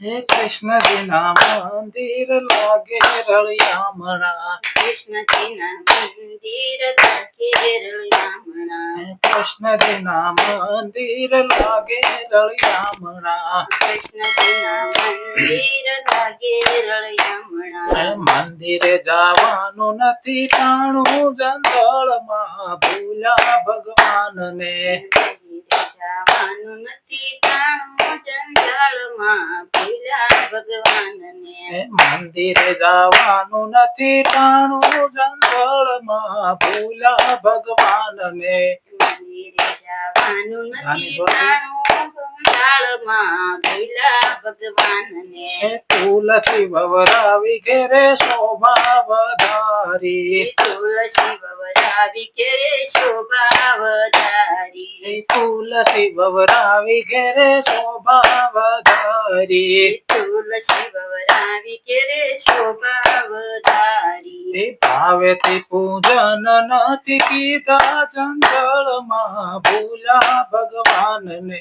હે કૃષ્ણજી ના મંદિર લાગે રળિયામણા, કૃષ્ણજી ના મંદિર લાગે રળિયામણા, કૃષ્ણજી ના મંદિર લાગે રળિયામણા, કૃષ્ણજી ના મંદિર લાગે રળિયામણા. મંદિરે જવાનું નથી ટાણું જંગલમાં ભૂલ્યા ભગવાનને, જવાનું નથી ટાણું જંજાળમાં ભૂલ્યા ભગવાનને, મંદિરે જવાનું નથી ટાણું જંગલમાં ભૂલ્યા ભગવાનને, મંદિરે જવાનું નથી ટાણું જંજાળમાં ભૂલ્યા ભગવાનને, તુલસી વવરાવી ઘેરે શોભા વધારી, તુલસી વવરાવી ઘેરે શોભા વધારી, તુલસી વવરાવી ઘેરે શોભા વધારી, તુલસી વવરાવી ઘેરે શોભા વધારી, ભાવેથી પૂજન નથી કીધા જંગલમાં ભૂલ્યા ભગવાનને,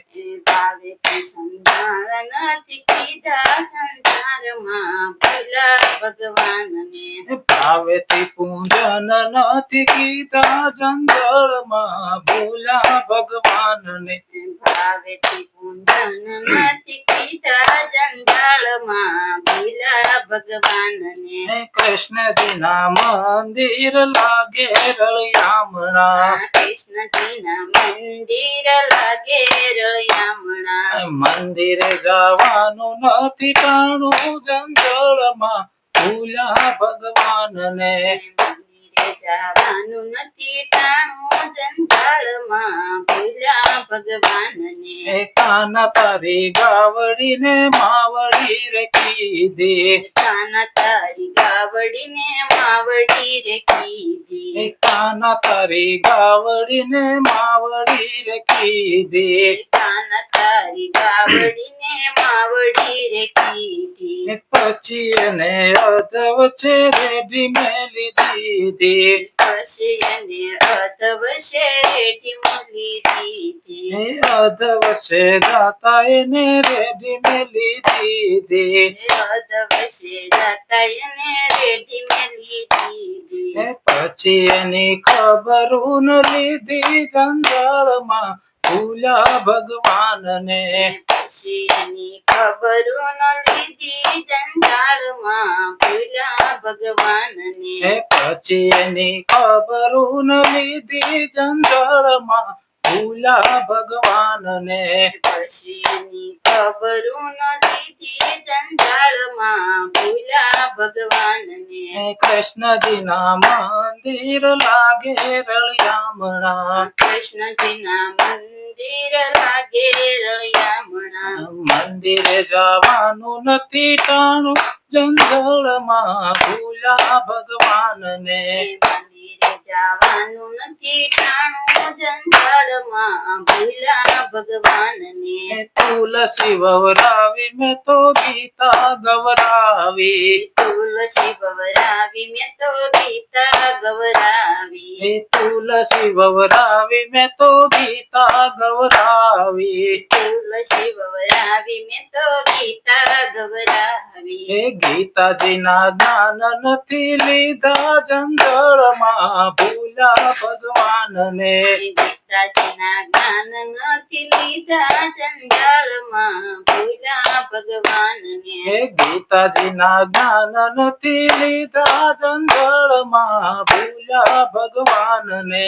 ભાવેથી સંસાર નથી કીધા સંસારમાં ભૂલ્યા ભગવાનને, ભાવેથી પૂજન નથી કીધા જંગલમાં ભૂલ્યા ભગવાનને, ભાવેથી પૂજન નથી કીધા જંજાળમાં ભૂલ્યા ભગવાનને, કૃષ્ણજી ના મંદિર લાગે રળિયામણા, કૃષ્ણજી ના મંદિર લાગે રળિયામણા, મંદિરે જવાનું નથી ટાણું જંગલમાં ભૂલ્યા ભગવાનને, મંદિરે જવાનું નથી ટાણું જંજાળમાં ભૂલ્યા ભગવાનને, કાના તારી ગાવડીને માવડી રે કીધી, કાના તારી ગાવડીને માવડી રે કીધી, કાના તારી ગાવડીને માવડી રે કીધી, કાના તારી ગાવડીને માવડી રે કીધી, પછી એને અધવચ્ચે રેડી મેલી દીધી, પછી એને અધવચ્ચે રેડી મેલી દીધી, અધવચ્ચે જાતા એને રેડી મેલી દીધી, અધવચ્ચે જાતા એને રેડી મેલી દીધી, પછી એની ખબરું ન લીધી જંગલમાં ભૂલ્યા ભગવાનને, પછી એની ખબરો ન લીધી જંજાળમાં ભૂલ્યા ભગવાનને, પછી એની ખબરું ન લીધી જંગલમાં ભૂલ્યા ભગવાનને, પછી એની ખબરો ન લીધી જંજાળમાં ભૂલ્યા ભગવાનને, કૃષ્ણજી ના મંદિર લાગે રળિયામણા, કૃષ્ણજી ના મંદિર લાગે રળિયામણા, મંદિરે જવાનું નથી ટાણું જંગલમાં ભૂલ્યા ભગવાનને, મંદિરે જવાનું નથી ટાણું જંજાળમાં ભૂલ્યા ભગવાનને, તુલસી વવરાવી મેં તો ગીતા ગવરાવી, તુલસી વવરાવી મેં તો ગીતા ગવરાવી, તુલસી વવરાવી મેં તો ગીતા ગવરાવી, તુલસી વવરાવી મેં તો ગીતા ગવરાવી, ગીતાજી ના જ્ઞાન નથી લીધા જંગલમાં ભૂલ્યા ભગવાનને, ગીતાજી ના જ્ઞાન નથી લીધા જંજાળમાં ભૂલ્યા ભગવાનને, ગીતાજી ના જ્ઞાન નથી લીધા જંગલમાં ભૂલ્યા ભગવાનને,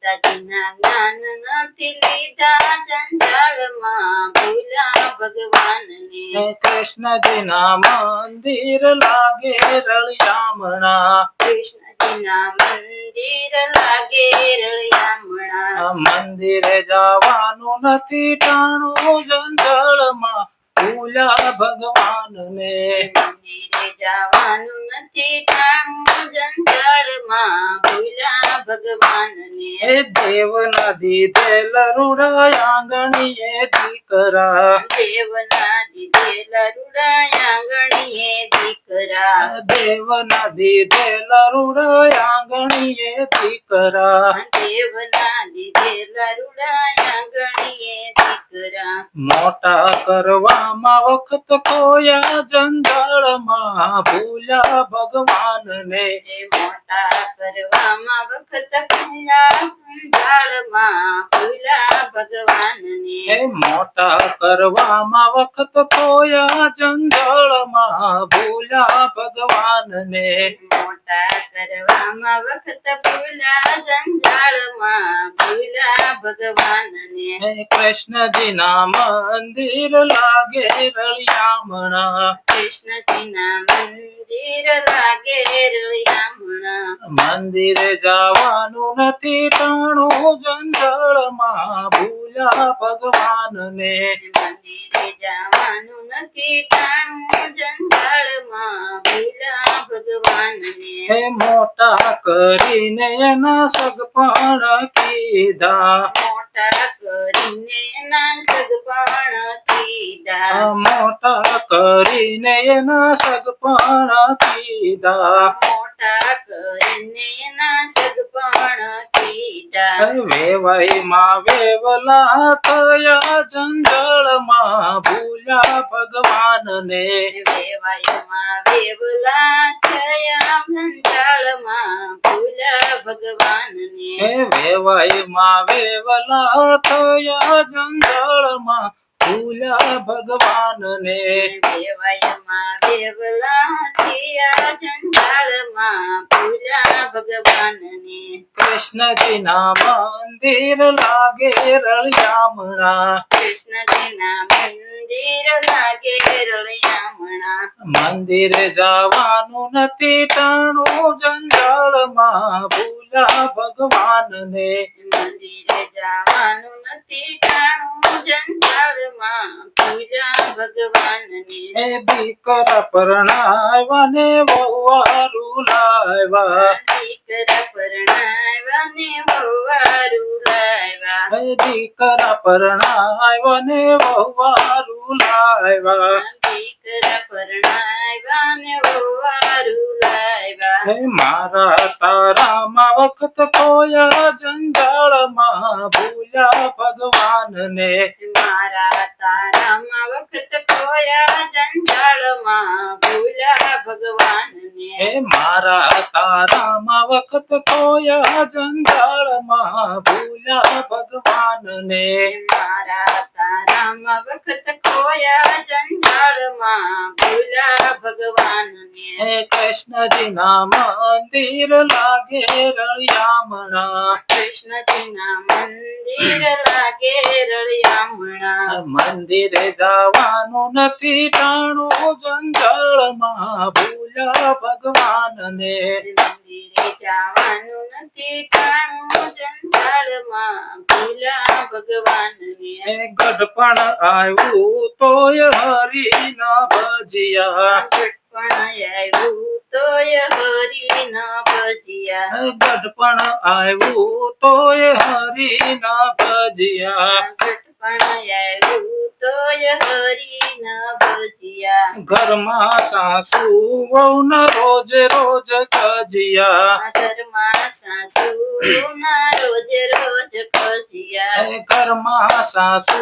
ગીતાજી ના જ્ઞાન નથી લીધા જંજાળમાં ભૂલ્યા ભગવાનને, કૃષ્ણજી ના મંદિર લાગે રળિયામણા, કૃષ્ણજી ના મંદિર લાગે રળિયામણા, મંદિરે જવાનું નથી ટાણું જંગલમાં ભૂલ્યા ભગવાનને, મંદિરે જવાનું નથી ટાણું જંજાળમાં ભૂલ્યા ભગવાનને, દેવના દીધેલા રૂડા આંગણીએ દીકરા, દેવના દીધેલા રૂડા આંગણીએ દીકરા, દેવના દીધેલા રૂડા આંગણીએ દીકરા, દેવના દીધેલા રૂડા આંગણીએ દીકરા, દીકરા મોટા કરવામાં વખત ખોયા જંજાળમાં ભૂલ્યા ભગવાનને. એ મોટા કરવામાં વખત ખોયા જંજાળમાં ભૂલ્યા ભગવાનને. હે મોટા કરવામાં વખત ખોયા જંજાળમાં ભૂલ્યા ભગવાનને. મોટા કરવામાં વખત ભૂલ્યા જંજાળમાં ભૂલ્યા ભગવાનને. હે કૃષ્ણજીના મંદિર લાગે રળિયામણા. કૃષ્ણજીના મંદિર લાગે રળિયામણા. મંદિરે જવાનું નથી ટાણું જંજાળમાં ભૂલ્યા ભગવાનને. મંદિરે જવાનું નથી ટાણું જંજાળમાં ભૂલ્યા ભગવાનને. હે મોટા કરીને એના સગપણ કીધા. મોટા કરીને એના સગપણ કીધા. મોટા કરીને એના સગપણ કીધા. મોટા કરીને એના સગપણ કીધા. વેવાઈમાં વેવલા થયા જંજાળમાં ભૂલ્યા ભગવાનને. વેવાઈમાં વેવલા થયા જંજાળમાં ભૂલ્યા ભગવાનને. હે વેવાઈમાં વેવલા થયા જંજાળમાં ભૂલ્યા ભગવાનને. વેવાઈમાં વેવલા થયા જંજાળમાં ભૂલ્યા ભગવાનને. કૃષ્ણજીના મંદિર લાગે રળિયામણા. કૃષ્ણજીના મંદિર લાગે રળિયામણા. મંદિરે જવાનું નથી ટાણું જંજાળમાં ભૂલ્યા ભગવાનને. મંદિરે જવાનું નથી ટાણું જંજાળમાં ભૂલ્યા ભગવાનને. એ દીકરા પરણાવ્યા ને વહુવારું લાવ્યા. દીકરા પરણાવ્યા ને વહુવારું લાવ્યા. એ દીકરા પરણાવ્યા ને વહુવારું લાવ્યા. દીકરા પરણાવ્યા ને વહુવારું લાવ્યા. હે મારા તારામાં વખત ખોયા જંજાળમાં ભૂલ્યા ભગવાનને. મારા તારામાં વખત ખોયા જંજાળમાં ભૂલ્યા ભગવાનને. હે મારા તારામાં વખત ખોયા જંજાળમાં ભૂલ્યા ભગવાનને. મારા તારામાં વખત ખોયા જંજાળમાં ભૂલ્યા ભગવાનને. હે કૃષ્ણજીના મંદિર લાગે રળિયામણા. કૃષ્ણજીના મંદિર લાગે રળિયામણા. મંદિરે જવાનું નથી ટાણું જંજાળમાં ભૂલ્યા ભગવાનને. મંદિરે જવાનું નથી ટાણું જંજાળમાં ભૂલ્યા ભગવાનને. હે ગઢપણ આવ્યું તોય હરી ન ભજિયા. ગઢપણ આવ્યું તોય હરી ન ભજિયા. હે ગઢપણ આવ્યું તોય હરી ન ભજિયા. ગઢપણ આવ્યું તોય હરી ન ભજિયા. ઘરમાં સાસુ વહુન રોજ રોજ કજિયા. ઘરમાં સાસુના રોજ રોજ કજિયા. હે ઘરમાં સાસુ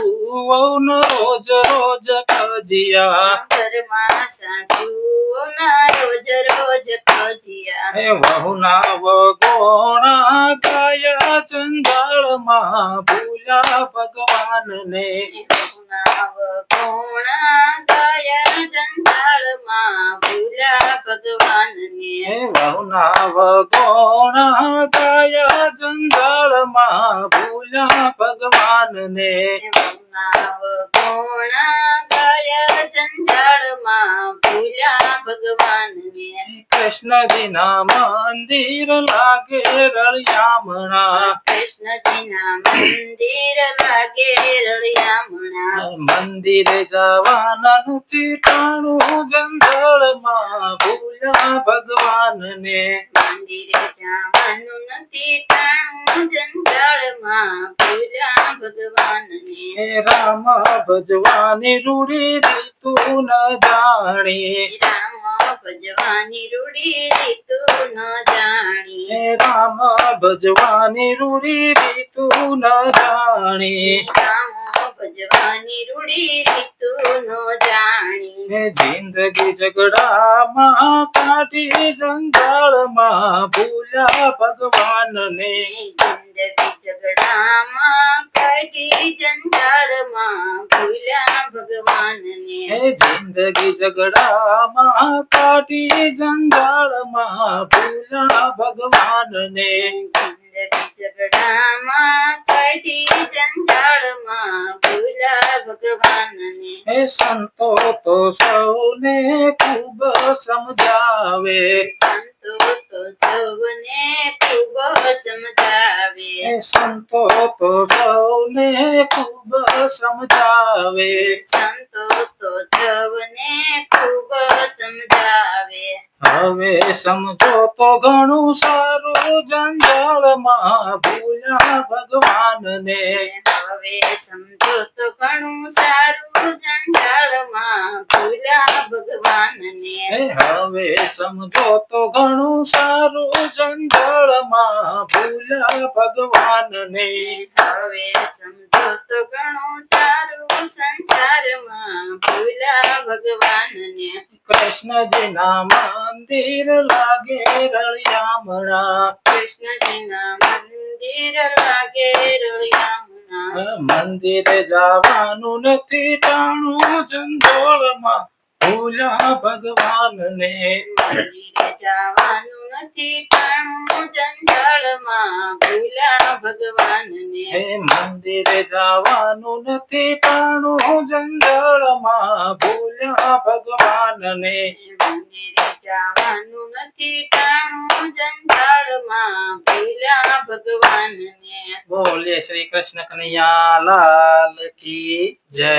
વહુન રોજ રોજ કજિયા. ઘરમાં સાસુના રોજ રોજ કજિયા. હે વહુના વગોણા ગાયા જંજાળમાં ભૂલ્યા ભગવાનને. કોણા ગયા જંજાળમાં ભૂલ્યા ભગવાનને. હે વહુના વગોણા ગાયા જંજાળમાં ભૂલ્યા ભગવાનને. કોણા ગયા જંજાળમાં ભૂલ્યા ભગવાનને. કૃષ્ણજીના મંદિર લાગે રળિયામણા. કૃષ્ણજીના મંદિર લાગે રળિયામણા. મંદિરે જવાના નથી ટાણું જંજાળમાં ભૂલ્યા ભગવાનને. મંદિરે જવાનું નથી ટાણું જંજાળમાં ભૂલ્યા ભગવાનને. હે રામ ભજવાની રૂડી રીતું ન જાણી. રામ ભજવાની રૂડી રીતું ન જાણી. હે રામ ભજવાની રૂડી રીતું ન જાણી. રામ ભજવાની રૂડી રીતુનો જાણી હે જિંદગી ઝઘડામાં કાઢી જંજાળમાં ભૂલ્યા ભગવાનને જિંદગી ઝઘડામાં કાઢી જંજાળમાં ભૂલ્યા ભગવાનને હે જિંદગી ઝઘડામાં કાઢી જંજાળમાં ભૂલ્યા ભગવાનને જિંદગી ઝઘડામાં કાઢી જંજાળમાં ભૂલ્યા ભગવાનને હે સંતો તો સૌને ખૂબ સમજાવે સંતો તો સૌને ખૂબ સમજાવે હે સંતો તો સૌને ખૂબ સમજાવે સંતો તો સૌને ખૂબ સમજાવે હવે સમજો તો ઘણું સારું જંજાળમાં ભૂલ્યા ભગવાનને હવે સમજો તો ઘણું સારું જંજાળમાં ભૂલ્યા ભગવાનને હવે સમજો તો ઘણું સારું જંજાળમાં ભૂલ્યા ભગવાનને હવે સમજો તો ઘણું સારું સંસારમાં ભૂલ્યા ભગવાનને કૃષ્ણજીના મંદિર લાગે રળિયામણા કૃષ્ણજીના મંદિર લાગે રળિયામણા મંદિરે જવાનું નથી ટાણું જંજોળમાં ભૂલ્યા ભગવાનને મંદિરે જવાનું નથી ટાણું જંજાળમાં ભૂલ્યા ભગવાનને હે મંદિરે જવાનું નથી ટાણું જંજાળમાં ભૂલ્યા ભગવાનને મંદિરે જવાનું નથી ટાણું જંજાળમાં ભૂલ્યા ભગવાનને બોલે શ્રી કૃષ્ણ કનૈયા લાલ કી જય